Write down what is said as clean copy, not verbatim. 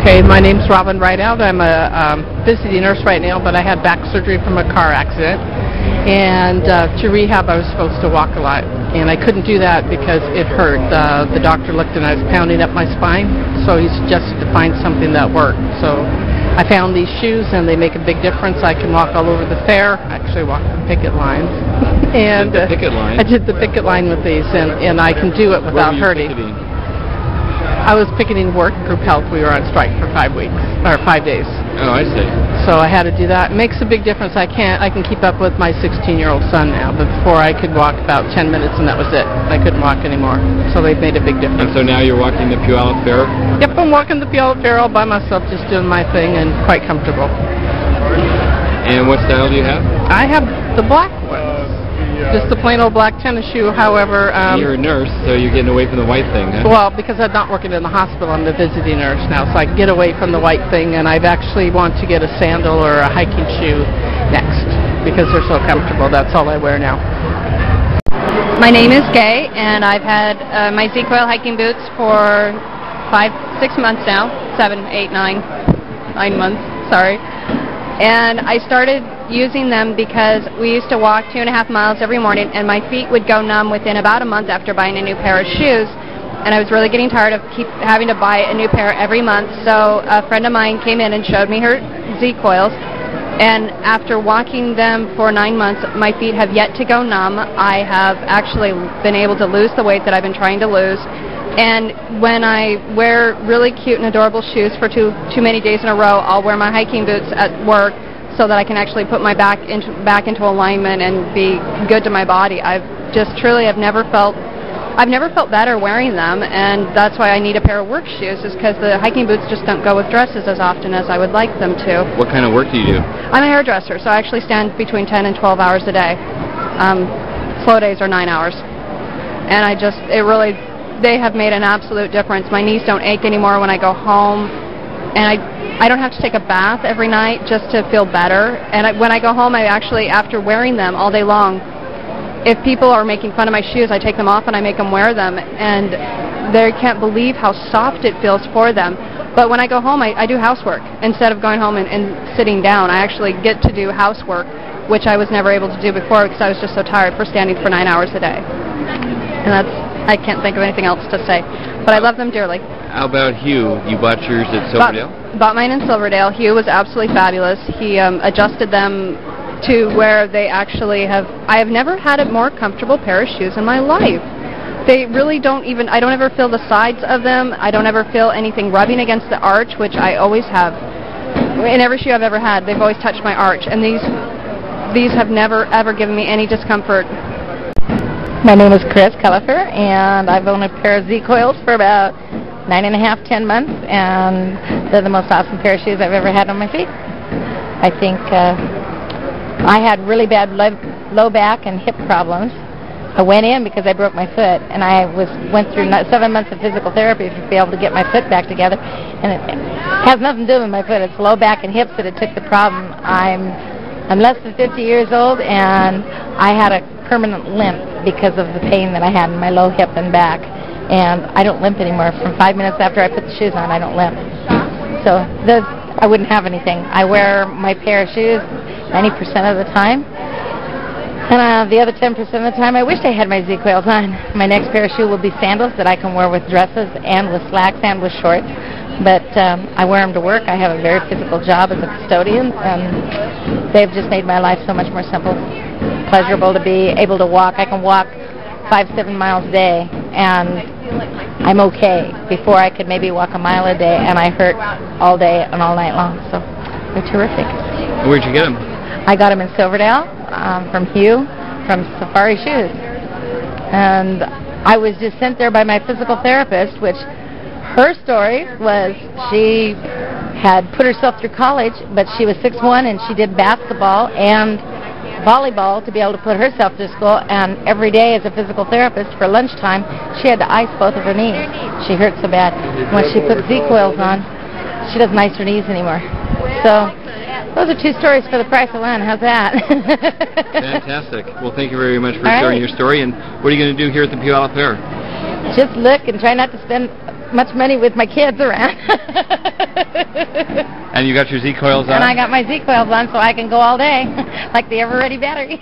Okay, my name's Robin Rideout. I'm a visiting nurse right now, but I had back surgery from a car accident. And to rehab, I was supposed to walk a lot. And I couldn't do that because it hurt. The doctor looked and I was pounding up my spine, so he suggested to find something that worked. So I found these shoes, and they make a big difference. I can walk all over the fair. I actually walk the picket lines. And the picket line? I did the picket line with these, and I can do it without hurting. Picketing? I was picketing work, group health. We were on strike for 5 weeks, or 5 days. Oh, I see. So I had to do that. It makes a big difference. I can keep up with my 16-year-old son now. But before I could walk about 10 minutes and that was it. I couldn't walk anymore. So they've made a big difference. And so now you're walking the Puyallap Fair? Yep, I'm walking the Puyallap Fair all by myself, just doing my thing, and quite comfortable. And what style do you have? I have the black ones. Just the plain old black tennis shoe. However, you're a nurse, so you're getting away from the white thing, huh? Well, because I'm not working in the hospital, I'm the visiting nurse now, so I can get away from the white thing, and I've actually want to get a sandal or a hiking shoe next because they're so comfortable. That's all I wear now. My name is Gay, and I've had my Z-CoiL hiking boots for 6 months now, 7, 8, 9 months, sorry. And I started using them because we used to walk 2.5 miles every morning, and my feet would go numb within about a month after buying a new pair of shoes. And I was really getting tired of having to buy a new pair every month. So a friend of mine came in and showed me her Z-CoiLs. And after walking them for 9 months, my feet have yet to go numb. I have actually been able to lose the weight that I've been trying to lose. And when I wear really cute and adorable shoes for too many days in a row, I'll wear my hiking boots at work so that I can actually put my back into alignment and be good to my body. I've never felt better wearing them, and that's why I need a pair of work shoes, is because the hiking boots just don't go with dresses as often as I would like them to. What kind of work do you do? I'm a hairdresser, so I actually stand between 10 and 12 hours a day. Slow days are 9 hours. And they have made an absolute difference. My knees don't ache anymore when I go home, and I don't have to take a bath every night just to feel better. And when I go home, I actually, after wearing them all day long, if people are making fun of my shoes, I take them off and I make them wear them, and they can't believe how soft it feels for them. But when I go home, I do housework. Instead of going home and sitting down, I actually get to do housework, which I was never able to do before because I was just so tired for standing for 9 hours a day. And I can't think of anything else to say. But I love them dearly. How about Hugh? You bought yours at Silverdale? Bought mine in Silverdale. Hugh was absolutely fabulous. He adjusted them to where they actually have... I have never had a more comfortable pair of shoes in my life. They really don't even... I don't ever feel the sides of them. I don't ever feel anything rubbing against the arch, which I always have. In every shoe I've ever had, they've always touched my arch. And these have never, ever given me any discomfort. My name is Chris Cullifer, and I've owned a pair of Z-CoiLs for about 9.5, 10 months, and they're the most awesome pair of shoes I've ever had on my feet. I think I had really bad low back and hip problems. I went in because I broke my foot, and I went through 7 months of physical therapy to be able to get my foot back together, and it has nothing to do with my foot. It's low back and hips that it took the problem. I'm less than 50 years old, and I had a permanent limp because of the pain that I had in my low hip and back, and I don't limp anymore. From 5 minutes after I put the shoes on, I don't limp. So I wouldn't have anything. I wear my pair of shoes 90% of the time, and the other 10% of the time I wish I had my Z-CoiLs on. My next pair of shoes will be sandals that I can wear with dresses and with slacks and with shorts, but I wear them to work. I have a very physical job as a custodian, and they've just made my life so much more simple, pleasurable to be able to walk. I can walk 5-7 miles a day, and I'm okay. Before I could maybe walk a mile a day, and I hurt all day and all night long. So they're terrific. Where'd you get them? I got them in Silverdale from Hugh from Safari Shoes, and I was just sent there by my physical therapist, which her story was she had put herself through college, but she was 6'1", and she did basketball and volleyball to be able to put herself through school, and every day as a physical therapist for lunchtime she had to ice both of her knees. She hurt so bad. When she put Z-CoiLs on, she doesn't ice her knees anymore. So those are 2 stories for the price of one. How's that? Fantastic. Well, thank you very much for sharing your story. And what are you going to do here at the Puyallap Fair? Just look and try not to spend much money with my kids around. And you got your Z-CoiLs on? And I got my Z-CoiLs on so I can go all day, like the ever-ready battery.